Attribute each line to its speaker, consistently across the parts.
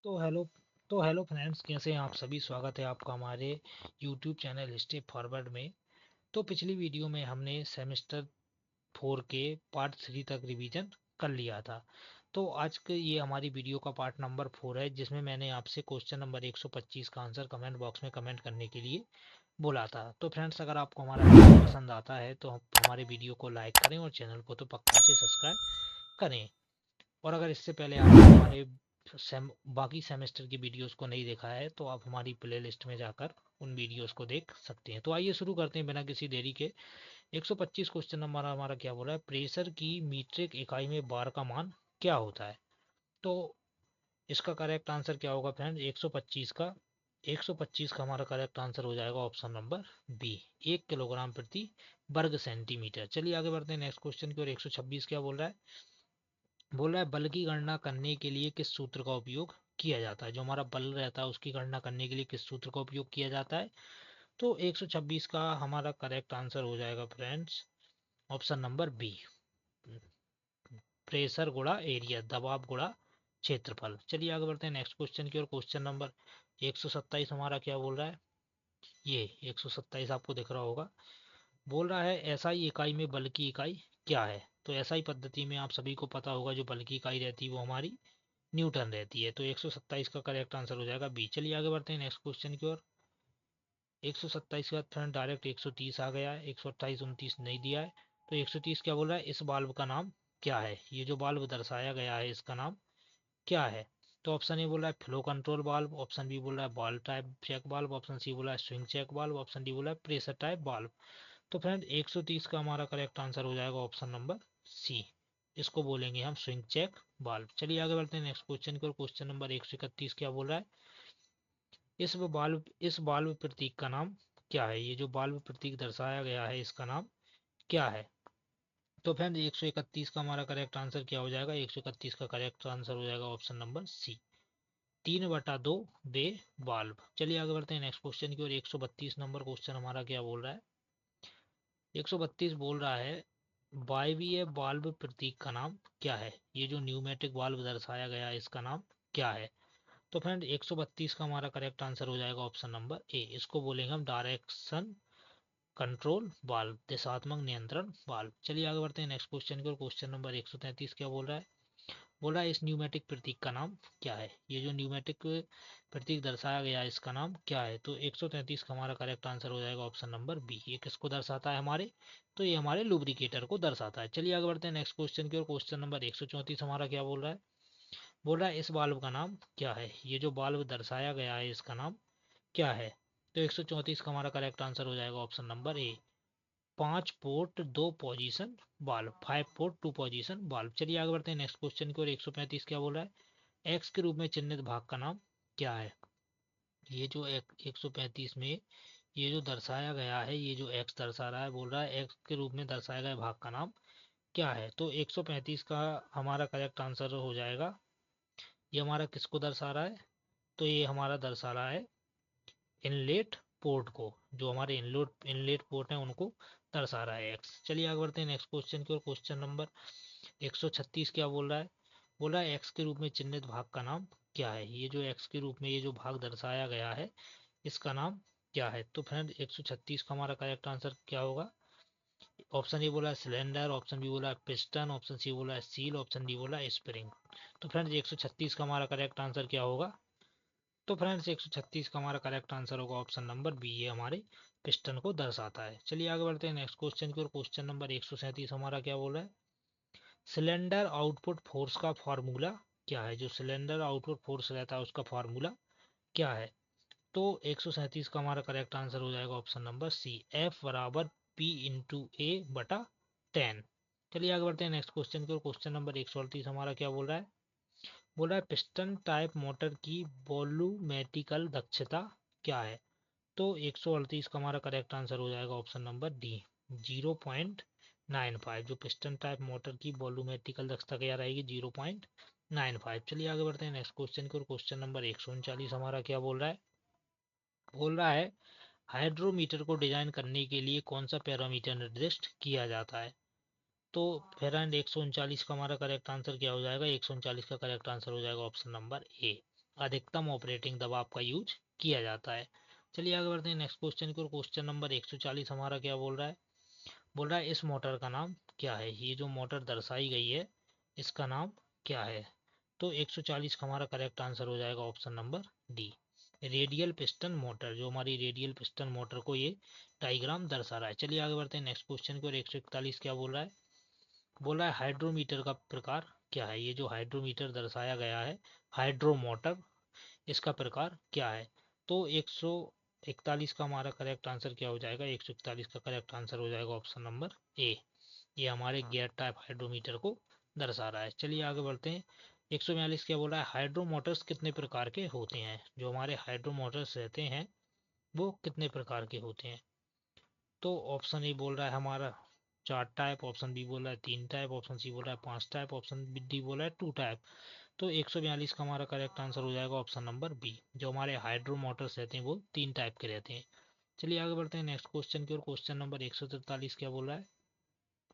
Speaker 1: तो hello hello friends, कैसे हैं आप सभी। स्वागत है आपका हमारे यूट्यूब चैनल स्टेप फॉरवर्ड में। तो पिछली वीडियो में हमने सेमेस्टर 4 के पार्ट 3 तक रिवीजन कर लिया था। तो आज के ये हमारी वीडियो का पार्ट नंबर 4 है, जिसमें मैंने आपसे क्वेश्चन नंबर 125 का आंसर कमेंट बॉक्स में कमेंट करने के लिए बोला था। तो फ्रेंड्स, अगर आपको हमारा वीडियो पसंद आता है तो हमारे वीडियो को लाइक करें और चैनल को तो पक्का से सब्सक्राइब करें। और अगर इससे पहले आपने हमारे बाकी सेमेस्टर की वीडियोस को नहीं देखा है तो आप हमारी प्लेलिस्ट में जाकर उन वीडियोस को देख सकते हैं। तो आइए शुरू करते हैं बिना किसी देरी के। 125 क्वेश्चन नंबर हमारा क्या बोला है, प्रेशर की मीट्रिक इकाई में बार का मान क्या होता है। तो इसका करेक्ट आंसर क्या होगा फ्रेंड, 125 का हमारा करेक्ट आंसर हो जाएगा ऑप्शन नंबर बी, 1 किलोग्राम प्रति वर्ग सेंटीमीटर। चलिए आगे बढ़ते हैं नेक्स्ट क्वेश्चन की ओर। 126 क्या बोल रहा है, बोल रहा है बल की गणना करने के लिए किस सूत्र का उपयोग किया जाता है। जो हमारा बल रहता है उसकी गणना करने के लिए किस सूत्र का उपयोग किया जाता है। तो 126 का हमारा करेक्ट आंसर हो जाएगा friends option number B, pressure गुणा एरिया, दबाव गुणा क्षेत्रफल। चलिए आगे बढ़ते हैं नेक्स्ट क्वेश्चन की ओर। क्वेश्चन नंबर 127 हमारा क्या बोल रहा है, ये 127 आपको दिख रहा होगा। बोल रहा है एसआई इकाई में बल की इकाई क्या है। तो एसआई पद्धति में आप सभी को पता होगा जो बल की इकाई रहती है वो हमारी न्यूटन रहती है। तो 127 का करेक्ट आंसर हो जाएगा बी। चलिए आगे बढ़ते हैं नेक्स्ट क्वेश्चन की ओर। 127 के बाद फ्रेंड डायरेक्ट 130 आ गया है, 128 29 नहीं दिया है। तो 130 क्या बोल रहा है, इस बाल्ब का नाम क्या है। ये जो बाल्ब दर्शाया गया है इसका नाम क्या है। तो ऑप्शन ए बोल रहा है फ्लो कंट्रोल बाल्ब, ऑप्शन बी बोल रहा है बॉल टाइप चेक बाल्ब, ऑप्शन सी बोला है स्विंग चेक बाल्ब, ऑप्शन डी बोला है प्रेशर टाइप बाल्ब। तो फ्रेंड 130 का हमारा करेक्ट आंसर हो जाएगा ऑप्शन नंबर सी, इसको बोलेंगे हम स्विंग चेक बाल्ब। चलिए आगे बढ़ते हैं नेक्स्ट क्वेश्चन की ओर। क्वेश्चन नंबर 131 क्या बोल रहा है, इस बाल्ब प्रतीक का नाम क्या है। ये जो बाल्ब प्रतीक दर्शाया गया है इसका नाम क्या है। तो फ्रेंड 131 का हमारा करेक्ट आंसर क्या हो जाएगा, 131 का करेक्ट आंसर हो जाएगा ऑप्शन नंबर सी, 3/2 वे बाल्ब। चलिए आगे बढ़ते हैं नेक्स्ट क्वेश्चन की ओर। 132 नंबर क्वेश्चन हमारा क्या बोल रहा है, 132 बोल रहा है वायवीय बाल्ब प्रतीक का नाम क्या है। ये जो न्यूमेटिक बाल्ब दर्शाया गया है इसका नाम क्या है। तो फ्रेंड 132 का हमारा करेक्ट आंसर हो जाएगा ऑप्शन नंबर ए, इसको बोलेंगे हम डायरेक्शन कंट्रोल बाल्ब, दिशात्मक नियंत्रण बाल्ब। चलिए आगे बढ़ते हैं नेक्स्ट क्वेश्चन की ओर। क्वेश्चन नंबर 133 क्या बोल रहा है, बोल रहा है इस न्यूमेटिक प्रतीक का नाम क्या है। ये जो न्यूमेटिक प्रतीक दर्शाया गया है इसका नाम क्या है। तो 133 का हमारा करेक्ट आंसर हो जाएगा ऑप्शन नंबर बी, ये किसको दर्शाता है हमारे, तो ये हमारे लुब्रिकेटर को दर्शाता है। चलिए आगे बढ़ते हैं नेक्स्ट क्वेश्चन की ओर। क्वेश्चन नंबर 134 हमारा क्या बोल रहा है, बोल रहा है इस बाल्ब का नाम क्या है। ये जो बाल्ब दर्शाया गया है इसका नाम क्या है। तो 134 का हमारा करेक्ट आंसर हो जाएगा option number A, 5 port 2 position बाल्ब, 5 पोर्ट 2 पोजीशन बाल्ब। चलिए आगे बढ़ते हैं नेक्स्ट क्वेश्चन की ओर। 135 क्या बोल रहा है, एक्स के रूप में चिन्हित भाग का नाम क्या है। ये जो 135 में ये जो दर्शाया गया है, ये जो एक्स दर्शा रहा है, बोल रहा है एक्स के रूप में दर्शाए गए भाग का नाम क्या है। तो 135 का हमारा करेक्ट आंसर हो जाएगा, ये हमारा किसको दर्शा रहा है, तो ये हमारा दर्शा रहा है इनलेट पोर्ट को, जो हमारे इनलेट पोर्ट हैं उनको दर्शा रहा है एक्स। चलिए आगे बढ़ते हैं नेक्स्ट क्वेश्चन की ओर। क्वेश्चन नंबर 136 क्या बोल रहा है, बोल रहा है एक्स के रूप में चिन्हित भाग का नाम क्या है। ये जो एक्स के रूप में ये जो भाग दर्शाया गया है इसका नाम क्या है। तो फ्रेंड 136 का हमारा करेक्ट आंसर क्या होगा, ऑप्शन ए बोला है सिलेंडर, ऑप्शन बी बोला है पिस्टन, ऑप्शन सी बोला है सील, ऑप्शन डी बोला है स्प्रिंग। तो फ्रेंड्स 136 का हमारा करेक्ट आंसर क्या होगा, तो फ्रेंड्स 136 का हमारा करेक्ट आंसर होगा ऑप्शन नंबर बी, ये हमारे पिस्टन को दर्शाता है। चलिए आगे बढ़ते हैं नेक्स्ट क्वेश्चन की ओर। क्वेश्चन नंबर 137 हमारा क्या बोल रहा है, सिलेंडर आउटपुट फोर्स का फार्मूला क्या है। जो सिलेंडर आउटपुट फोर्स रहता है उसका फार्मूला क्या है। तो 137 का हमारा करेक्ट आंसर हो जाएगा ऑप्शन नंबर सी, एफ बराबर पी इंटू ए बटा 10। चलिए आगे बढ़ते हैं नेक्स्ट क्वेश्चन की ओर। क्वेश्चन नंबर 138 हमारा क्या बोल रहा है, बोल रहा है पिस्टन टाइप मोटर की वॉल्यूमेट्रिकल दक्षता क्या है। तो 138 का हमारा करेक्ट आंसर हो जाएगा ऑप्शन नंबर डी, 0.95। जो पिस्टन टाइप मोटर की वॉल्यूमेट्रिकल दक्षता क्या रहेगी, 0.95। चलिए आगे बढ़ते हैं नेक्स्ट क्वेश्चन की ओर। क्वेश्चन नंबर 139 हमारा क्या बोल रहा है, बोल रहा है हाइड्रोमीटर को डिजाइन करने के लिए कौन सा पैरामीटर निर्दिष्ट किया जाता है। तो फ्रेंड 139 का हमारा करेक्ट आंसर क्या हो जाएगा, 139 का करेक्ट आंसर हो जाएगा ऑप्शन नंबर ए, अधिकतम ऑपरेटिंग दबाव का यूज किया जाता है। चलिए आगे बढ़ते हैं नेक्स्ट क्वेश्चन की ओर। क्वेश्चन नंबर 140 हमारा क्या बोल रहा है? बोल रहा है इस मोटर का नाम क्या है? ये जो मोटर दर्शाई गई है इसका नाम क्या है? तो 140 का हमारा करेक्ट आंसर हो जाएगा option number D, radial piston motor. जो हमारी रेडियल पिस्टन मोटर को ये डायग्राम दर्शा रहा है। चलिए आगे बढ़ते हैं नेक्स्ट क्वेश्चन की ओर। 141 क्या बोल रहा है? बोल रहा है हाइड्रोमीटर का प्रकार क्या है? ये जो हाइड्रोमीटर दर्शाया गया है हाइड्रो मोटर, इसका प्रकार क्या है? तो 141 का हमारा करेक्ट आंसर क्या हो जाएगा? 141 का करेक्ट आंसर हो जाएगा ऑप्शन नंबर ए, ये हमारे गियर टाइप हाइड्रोमीटर को दर्शा रहा है। चलिए आगे बढ़ते हैं। 142 क्या बोल रहा है? हाइड्रो मोटर्स कितने प्रकार के होते हैं? जो हमारे हाइड्रो मोटर्स रहते हैं वो कितने प्रकार के होते हैं? तो ऑप्शन ए बोल रहा है हमारा 4 टाइप, ऑप्शन बी बोल रहा है 3 टाइप, ऑप्शन सी बोल रहा है 5 टाइप, ऑप्शन डी बोल रहा है 2 टाइप। तो 142 का हमारा करेक्ट आंसर हो जाएगा ऑप्शन नंबर बी, जो हमारे हाइड्रो मोटर्स रहते हैं वो 3 टाइप के रहते हैं। चलिए आगे बढ़ते हैं नेक्स्ट क्वेश्चन की ओर। क्वेश्चन नंबर 143 क्या बोल रहा है?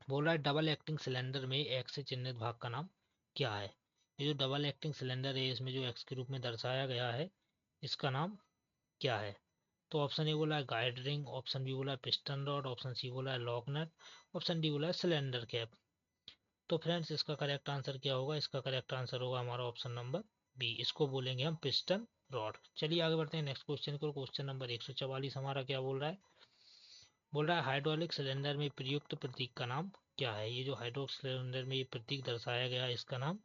Speaker 1: बोल रहा है डबल एक्टिंग सिलेंडर में एक्स से चिन्हित भाग का नाम क्या है? ये जो डबल एक्टिंग सिलेंडर है इसमें जो एक्स के रूप में दर्शाया गया है इसका नाम क्या है? तो ऑप्शन ए बोला है गाइड रिंग, ऑप्शन बी बोला है पिस्टन रॉड, ऑप्शन सी बोला है लॉक नट, ऑप्शन डी बोला है सिलेंडर कैप। तो फ्रेंड्स इसका करेक्ट आंसर क्या होगा? इसका करेक्ट आंसर होगा हमारा ऑप्शन नंबर बी, इसको बोलेंगे हम पिस्टन रॉड। चलिए आगे बढ़ते हैं नेक्स्ट क्वेश्चन को। क्वेश्चन नंबर 144 हमारा क्या बोल रहा है? बोल रहा है हाइड्रोलिक सिलेंडर में प्रयुक्त प्रतीक का नाम क्या है? ये जो हाइड्रोलिक सिलेंडर में ये प्रतीक दर्शाया गया है इसका नाम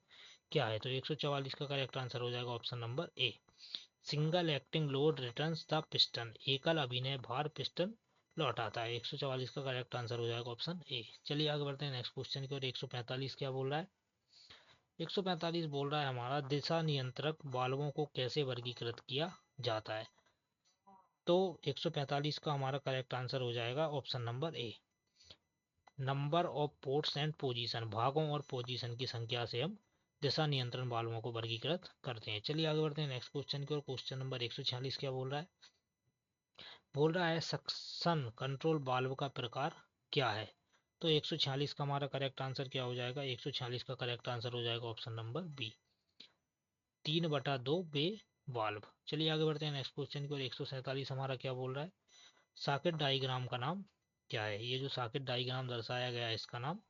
Speaker 1: क्या है? तो 144 का करेक्ट आंसर हो जाएगा option number A, single acting load returns the piston, एकल अभिनय भार पिस्टन लौटाता है। 144 का करेक्ट आंसर हो जाएगा ऑप्शन ए। चलिए आगे बढ़ते हैं नेक्स्ट क्वेश्चन की ओर। 145 क्या बोल रहा है? 145 बोल रहा है हमारा दिशा नियंत्रक वाल्वों को कैसे वर्गीकृत किया जाता है? तो 145 का हमारा करेक्ट आंसर हो जाएगा option number A, number of ports and position, भागों और पोजीशन की संख्या से हम दिशा नियंत्रण वाल्वों को वर्गीकृत करते हैं। चलिए आगे बढ़ते हैं नेक्स्ट क्वेश्चन की ओर। क्वेश्चन नंबर 146 क्या बोल रहा है? बोल रहा है सक्शन कंट्रोल वाल्व का प्रकार क्या है? तो 146 का हमारा करेक्ट आंसर क्या हो जाएगा? 146 का करेक्ट आंसर हो जाएगा ऑप्शन नंबर बी, 3/2 बे वाल्व। चलिए आगे बढ़ते हैं नेक्स्ट क्वेश्चन की ओर। 147 हमारा क्या बोल रहा है? सॉकेट डायग्राम का नाम क्या है? ये जो सॉकेट डायग्राम दर्शाया गया है इसका नाम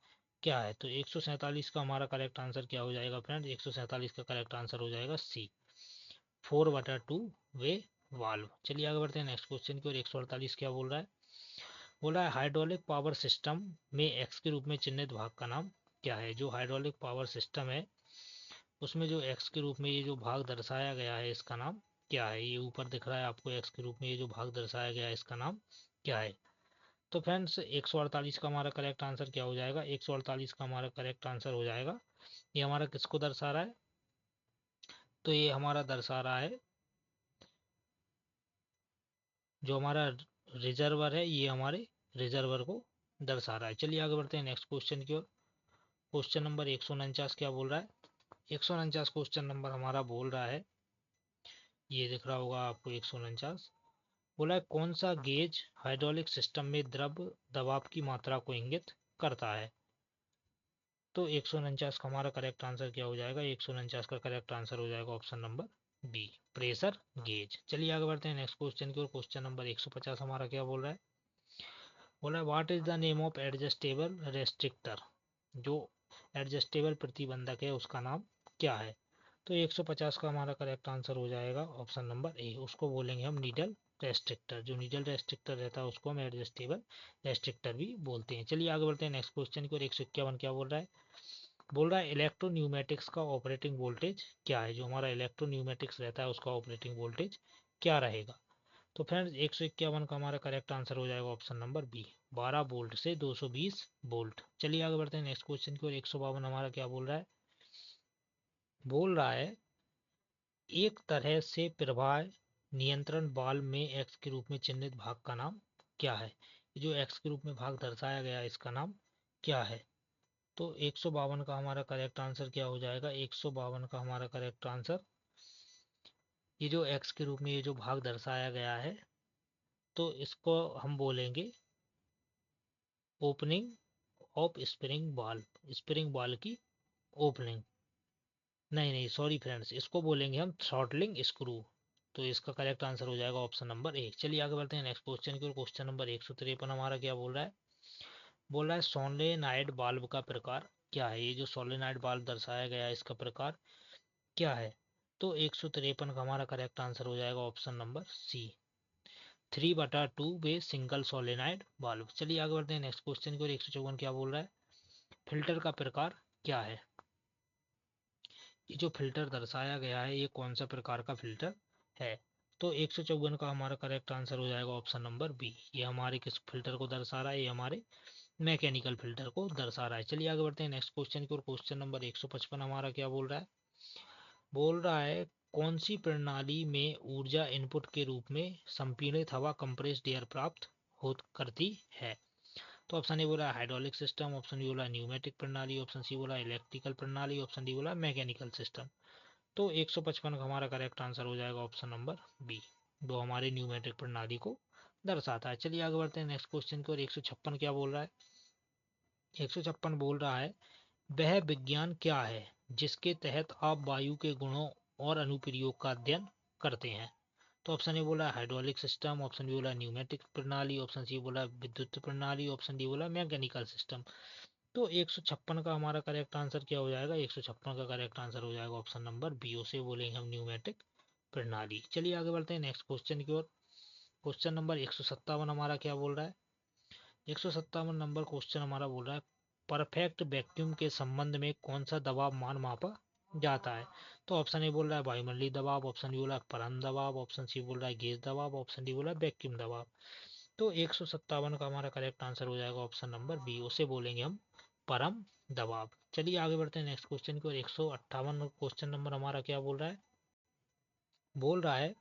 Speaker 1: क्या है? तो 147 का हमारा करेक्ट आंसर क्या हो जाएगा फ्रेंड? 147 का करेक्ट आंसर हो जाएगा सी, 4/2 वे वाल्व। चलिए आगे बढ़ते हैं नेक्स्ट क्वेश्चन की ओर। 148 क्या बोल रहा है? बोल रहा है हाइड्रोलिक पावर सिस्टम में एक्स के रूप में चिन्हित भाग का नाम क्या है? जो हाइड्रोलिक पावर सिस्टम है उसमें जो एक्स के रूप में ये जो भाग दर्शाया गया है इसका नाम क्या है? ये ऊपर दिख रहा है आपको एक्स के रूप में ये जो भाग दर्शाया गया है इसका नाम क्या है? तो फ्रेंड्स 148 का हमारा करेक्ट आंसर क्या हो जाएगा? 148 का हमारा करेक्ट आंसर हो जाएगा, ये हमारा किसको दर्शा रहा है? तो ये हमारा दर्शा रहा है जो हमारा रिजर्वर है, ये हमारे रिजर्वर को दर्शा रहा है। चलिए आगे बढ़ते हैं नेक्स्ट क्वेश्चन की ओर। क्वेश्चन नंबर 149 क्या बोल रहा है? 149 क्वेश्चन नंबर हमारा बोल रहा है, ये दिख रहा होगा आपको 149, बोला है कौन सा गेज हाइड्रोलिक सिस्टम में द्रव दबाव की मात्रा को इंगित करता है? तो 149 का हमारा करेक्ट आंसर क्या हो जाएगा? 149 का करेक्ट आंसर हो जाएगा option number B, pressure gauge. चलिए आगे बढ़ते हैं नेक्स्ट क्वेश्चन की ओर। क्वेश्चन नंबर 150 हमारा क्या बोल रहा है? बोला है what is the name of adjustable restrictor, जो एडजस्टेबल प्रतिबंधक है उसका नाम क्या है? तो 150 का हमारा करेक्ट आंसर हो जाएगा ऑप्शन नंबर ए, उसको बोलेंगे हम नीडल रेस्ट्रिक्टर। जो नीडल रेस्ट्रिक्टर रहता है उसको हम एडजस्टेबल रेस्ट्रिक्टर भी बोलते हैं। चलिए आगे बढ़ते हैं नेक्स्ट क्वेश्चन की ओर। 151 क्या बोल रहा है? बोल रहा है इलेक्ट्रोन्यूमेटिक्स का ऑपरेटिंग वोल्टेज क्या है? जो हमारा इलेक्ट्रोन्यूमेटिक्स रहता है उसका ऑपरेटिंग वोल्टेज क्या रहेगा? तो फ्रेंड्स 151 का हमारा करेक्ट आंसर हो जाएगा ऑप्शन नंबर बी, 12 वोल्ट से 220 वोल्ट। चलिए आगे बढ़ते हैं नेक्स्ट क्वेश्चन की ओर। 152 हमारा क्या बोल रहा है? बोल रहा है एक तरह से प्रवाह नियंत्रण वाल्व में एक्स के रूप में चिन्हित भाग का नाम क्या है? जो एक्स के रूप में भाग दर्शाया गया है इसका नाम क्या है? तो 152 का हमारा करेक्ट आंसर क्या हो जाएगा? 152 का हमारा करेक्ट आंसर, ये जो एक्स के रूप में ये जो भाग दर्शाया गया है तो इसको हम बोलेंगे opening of spring ball, spring ball की ओपनिंग। नहीं नहीं सॉरी फ्रेंड्स, इसको बोलेंगे हम थ्रॉटलिंग स्क्रू। तो इसका करेक्ट आंसर हो जाएगा ऑप्शन नंबर ए। चलिए आगे बढ़ते हैं नेक्स्ट क्वेश्चन की ओर। क्वेश्चन नंबर 153 हमारा क्या बोल रहा है? बोल रहा है सोलेनाइड बाल्ब का प्रकार क्या है? ये जो सोलेनाइड बाल्ब दर्शाया गया है इसका प्रकार क्या है? तो 153 का हमारा करेक्ट आंसर हो जाएगा ऑप्शन नंबर सी, 3/2 वे सिंगल सोलेनाइड बाल्ब। चलिए आगे बढ़ते हैं नेक्स्ट क्वेश्चन की ओर। 154 क्या बोल रहा है? फिल्टर का प्रकार क्या है? ये जो फिल्टर दर्शाया गया है ये कौन सा प्रकार का फिल्टर है? तो 154 का हमारा करेक्ट आंसर हो जाएगा ऑप्शन नंबर बी। ये हमारे किस फिल्टर को दर्शा रहा है? ये हमारे मैकेनिकल फिल्टर को दर्शा रहा है। चलिए आगे बढ़ते हैं नेक्स्ट क्वेश्चन की ओर। क्वेश्चन नंबर 155 हमारा क्या बोल रहा है? बोल रहा है कौन सी प्रणाली में ऊर्जा इनपुट के रूप में संपीड़ित हवा कंप्रेस्ड एयर प्राप्त हो करती है? तो ऑप्शन ए बोला हाइड्रोलिक सिस्टम, ऑप्शन बी बोला न्यूमेटिक प्रणाली, ऑप्शन सी बोला इलेक्ट्रिकल प्रणाली, ऑप्शन डी बोला मैकेनिकल सिस्टम। तो 155 का हमारा करेक्ट आंसर हो जाएगा ऑप्शन नंबर बी, जो हमारे न्यूमेटिक प्रणाली को दर्शाता है। चलिए आगे बढ़ते हैं नेक्स्ट क्वेश्चन की ओर। 156 क्या बोल रहा है? 156 बोल रहा है वह विज्ञान क्या है जिसके तहत आप वायु के गुणों और अनुप्रयोग का अध्ययन करते हैं? तो ऑप्शन ए बोला हाइड्रोलिक सिस्टम, ऑप्शन बी बोला न्यूमेटिक प्रणाली, ऑप्शन सी बोला विद्युत प्रणाली, ऑप्शन डी बोला मैकेनिकल सिस्टम। तो 156 का हमारा करेक्ट आंसर क्या हो जाएगा? 156 का करेक्ट आंसर हो जाएगा ऑप्शन नंबर बी, उसे बोलेंगे हम न्यूमेटिक प्रणाली। चलिए आगे बढ़ते हैं नेक्स्ट क्वेश्चन की ओर। क्वेश्चन नंबर 157 हमारा क्या बोल रहा है? 157 नंबर क्वेश्चन हमारा बोल रहा है परफेक्ट वैक्यूम के संबंध में कौन सा दबाव मान मापा जाता है? तो ऑप्शन ए बोल रहा है वायुमंडलीय दबाव, ऑप्शन बी बोल रहा है परम दबाव, ऑप्शन सी बोल रहा है गेज दबाव, ऑप्शन डी बोल रहा है वैक्यूम दबाव। तो 157 का हमारा करेक्ट आंसर हो जाएगा ऑप्शन नंबर बी, उसे बोलेंगे हम परम दबाव। चलिए आगे बढ़ते हैं नेक्स्ट क्वेश्चन की ओर। 158 क्वेश्चन नंबर हमारा क्या बोल रहा है? बोल रहा है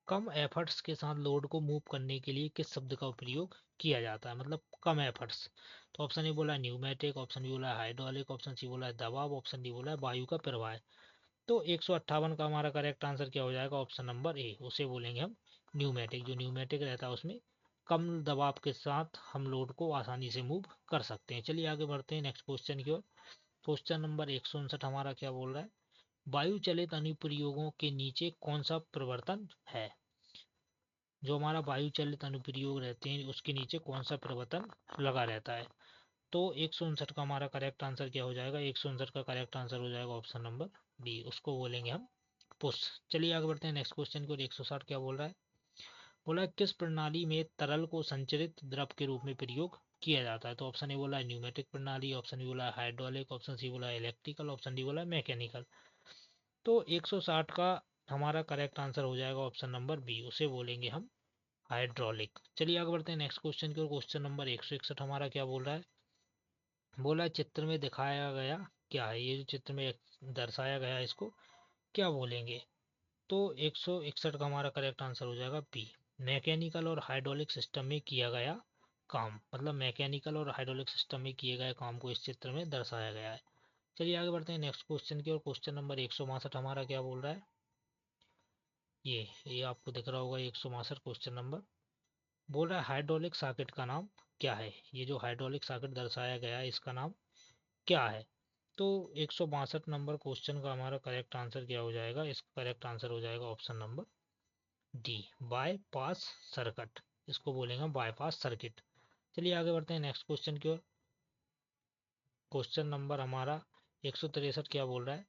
Speaker 1: कम एफर्ट्स के साथ लोड को मूव करने के लिए किस शब्द का उपयोग किया जाता है? मतलब कम एफर्ट्स। तो ऑप्शन ए बोला है न्यूमेटिक, ऑप्शन बी बोला है हाइड्रोलिक, ऑप्शन सी बोला है दबाव, ऑप्शन डी बोला है वायु का प्रवाह। तो 158 का हमारा करेक्ट आंसर क्या हो जाएगा? ऑप्शन नंबर ए, उसे बोलेंगे हम न्यूमेटिक। जो न्यूमेटिक रहता है उसमें कम दबाव के साथ हम लोड को आसानी से मूव कर सकते हैं। चलिए आगे बढ़ते हैं नेक्स्ट क्वेश्चन की ओर। क्वेश्चन नंबर 159 हमारा क्या बोल रहा है? वायु चलित अनुप्रयोगों के नीचे कौन सा परिवर्तन है? जो हमारा वायु चलित अनुप्रयोग रहते हैं उसके नीचे कौन सा परिवर्तन लगा रहता है? तो 159 का हमारा करेक्ट आंसर क्या हो जाएगा? 159 का करेक्ट आंसर हो जाएगा ऑप्शन नंबर डी, उसको बोलेंगे हम पुश। चलिए आगे बढ़ते हैं नेक्स्ट क्वेश्चन की ओर। 160 क्या बोल रहा है? बोला है किस प्रणाली में तरल को संचरित द्रव के रूप में प्रयोग किया जाता है? तो ऑप्शन ए बोला है न्यूमेटिक प्रणाली, ऑप्शन बी बोला है हाइड्रोलिक, ऑप्शन सी बोला है इलेक्ट्रिकल, ऑप्शन डी बोला है मैकेनिकल। तो 160 का हमारा करेक्ट आंसर हो जाएगा ऑप्शन नंबर बी, उसे बोलेंगे हम हाइड्रोलिक। चलिए आगे बढ़ते हैं नेक्स्ट क्वेश्चन की ओर। क्वेश्चन नंबर 161 हमारा क्या बोल रहा है? बोला है चित्र में दिखाया गया क्या है? ये जो चित्र में दर्शाया गया है इसको क्या बोलेंगे? तो 161 का हमारा करेक्ट आंसर हो जाएगा बी, मैकेनिकल और हाइड्रोलिक सिस्टम में किया गया काम। मतलब मैकेनिकल और हाइड्रोलिक सिस्टम में किए गए काम को इस चित्र में दर्शाया गया है। चलिए आगे बढ़ते हैं नेक्स्ट क्वेश्चन की ओर। क्वेश्चन नंबर 162 हमारा क्या बोल रहा है? ये आपको दिख रहा होगा 162 क्वेश्चन नंबर। बोल रहा है हाइड्रोलिक सॉकेट का नाम क्या है? ये जो हाइड्रोलिक सॉकेट दर्शाया गया है इसका नाम क्या है? तो 162 नंबर क्वेश्चन का हमारा करेक्ट आंसर क्या हो जाएगा? इसका करेक्ट आंसर हो जाएगा option number D, bypass circuit. इसको बोलेंगे बाईपास सर्किट। चलिए आगे बढ़ते हैं नेक्स्ट क्वेश्चन की ओर। क्वेश्चन नंबर हमारा 163 क्या बोल रहा है?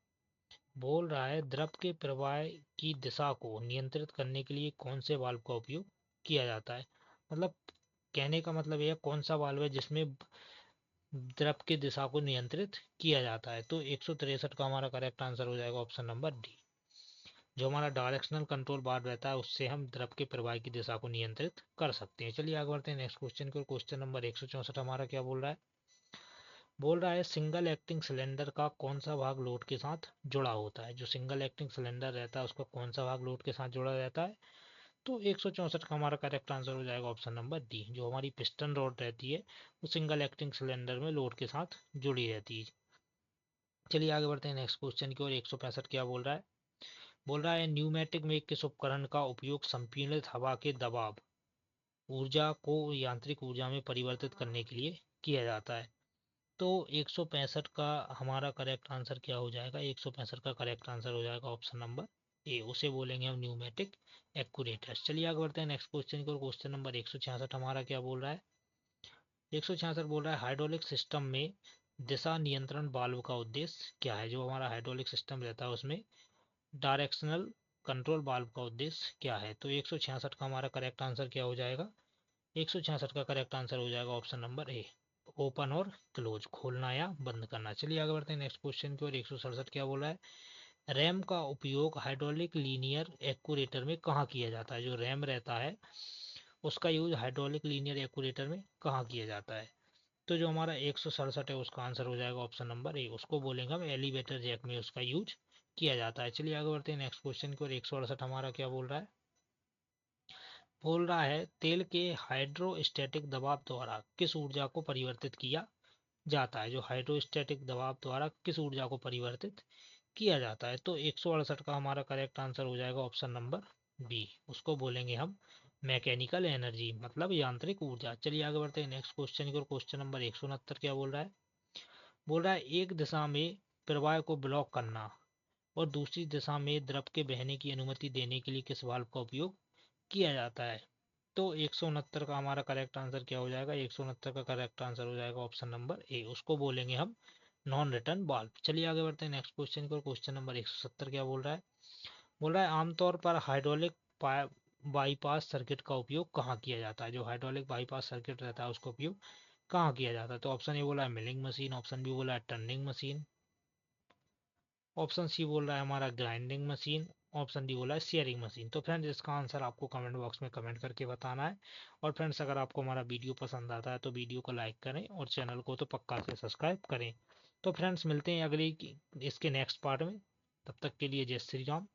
Speaker 1: बोल रहा है द्रव के प्रवाह की दिशा को नियंत्रित करने के लिए कौन से वाल्व का उपयोग किया जाता है? मतलब कहने का मतलब यह कौन सा वाल्व है जिसमें द्रव की दिशा को नियंत्रित किया जाता है? तो 163 का हमारा करेक्ट आंसर हो जाएगा ऑप्शन नंबर डी, जो हमारा डायरेक्शनल कंट्रोल बार रहता है उससे हम द्रव के प्रवाह की दिशा को नियंत्रित कर सकते हैं। चलिए आगे बढ़ते हैं नेक्स्ट क्वेश्चन की ओर। क्वेश्चन नंबर 164 हमारा क्या बोल रहा है? बोल रहा है सिंगल एक्टिंग सिलेंडर का कौन सा भाग लोड के साथ जुड़ा होता है? जो सिंगल एक्टिंग सिलेंडर रहता है उसका कौन सा भाग लोड के साथ जुड़ा रहता है? तो 164 का हमारा करेक्ट आंसर हो जाएगा ऑप्शन नंबर डी, जो हमारी पिस्टन रॉड रहती है वो सिंगल एक्टिंग सिलेंडर में लोड के साथ जुड़ी रहती है। चलिए आगे बढ़ते हैं नेक्स्ट क्वेश्चन की ओर। 165 क्या बोल रहा है? बोल रहा है न्यूमेटिक में किस उपकरण का उपयोग संपीड़ित हवा के दबाव ऊर्जा को यांत्रिक ऊर्जा में परिवर्तित करने के लिए किया जाता है? तो 165 का हमारा करेक्ट आंसर क्या हो जाएगा? 165 का करेक्ट आंसर हो जाएगा ऑप्शन नंबर ए, उसे बोलेंगे हम न्यूमेटिक एक्यूरेटर्स। चलिए आगे बढ़ते हैं नेक्स्ट क्वेश्चन की ओर। क्वेश्चन नंबर 166 हमारा क्या बोल रहा है? 166 बोल रहा है हाइड्रोलिक सिस्टम में दिशा नियंत्रण वाल्व का उद्देश्य क्या है? जो हमारा हाइड्रोलिक सिस्टम रहता है उसमें डायरेक्शनल कंट्रोल वाल्व का उद्देश्य क्या है? तो 166 का हमारा करेक्ट आंसर क्या हो जाएगा? 166 का करेक्ट आंसर हो जाएगा ऑप्शन नंबर ए, ओपन और क्लोज, खोलना या बंद करना। चलिए आगे बढ़ते हैं नेक्स्ट क्वेश्चन की ओर। 167 क्या बोला है? रैम का उपयोग हाइड्रोलिक लीनियर एक्यूरेटर में कहाँ किया जाता है? जो रैम रहता है उसका यूज हाइड्रोलिक लीनियर एक्यूरेटर में कहाँ किया जाता है? तो जो हमारा 167 है उसका आंसर हो जाएगा ऑप्शन नंबर ए, उसको बोलेंगे हम एलिवेटर जैक में उसका यूज किया जाता है। चलिए आगे बढ़ते हैं नेक्स्ट क्वेश्चन की ओर। 168 हमारा क्या बोल रहा है? बोल रहा है तेल के हाइड्रोस्टैटिक दबाव द्वारा किस ऊर्जा को परिवर्तित किया जाता है? जो हाइड्रोस्टैटिक दबाव द्वारा किस ऊर्जा को परिवर्तित किया जाता है? तो 168 का हमारा करेक्ट आंसर हो जाएगा ऑप्शन नंबर बी, उसको बोलेंगे हम मैकेनिकल एनर्जी, मतलब यांत्रिक ऊर्जा। चलिए आगे बढ़ते हैं नेक्स्ट क्वेश्चन की ओर। क्वेश्चन नंबर 169 क्या बोल रहा है? बोल रहा है एक दिशा में प्रवाह को ब्लॉक करना और दूसरी दिशा में द्रव के बहने की अनुमति देने के लिए किस वाल्व का उपयोग किया जाता है? तो 169 का हमारा करेक्ट आंसर क्या हो जाएगा? 169 का करेक्ट आंसर हो जाएगा ऑप्शन नंबर ए, उसको बोलेंगे हम नॉन रिटर्न वाल्व। चलिए आगे बढ़ते हैं नेक्स्ट क्वेश्चन को। क्वेश्चन नंबर 170 क्या बोल रहा है? बोल रहा है आमतौर पर हाइड्रोलिक बाईपास सर्किट का उपयोग कहाँ किया जाता है? जो हाइड्रोलिक बाईपास सर्किट रहता है उसका उपयोग कहाँ किया जाता है? तो ऑप्शन ए बोला है मिलिंग मशीन, ऑप्शन बी बोला है टर्निंग मशीन, ऑप्शन सी बोल रहा है हमारा ग्राइंडिंग मशीन, ऑप्शन डी बोला है शेयरिंग मशीन। तो फ्रेंड्स इसका आंसर आपको कमेंट बॉक्स में कमेंट करके बताना है। और फ्रेंड्स अगर आपको हमारा वीडियो पसंद आता है तो वीडियो को लाइक करें और चैनल को तो पक्का से सब्सक्राइब करें। तो फ्रेंड्स मिलते हैं अगली इसके नेक्स्ट पार्ट में, तब तक के लिए जय श्री राम।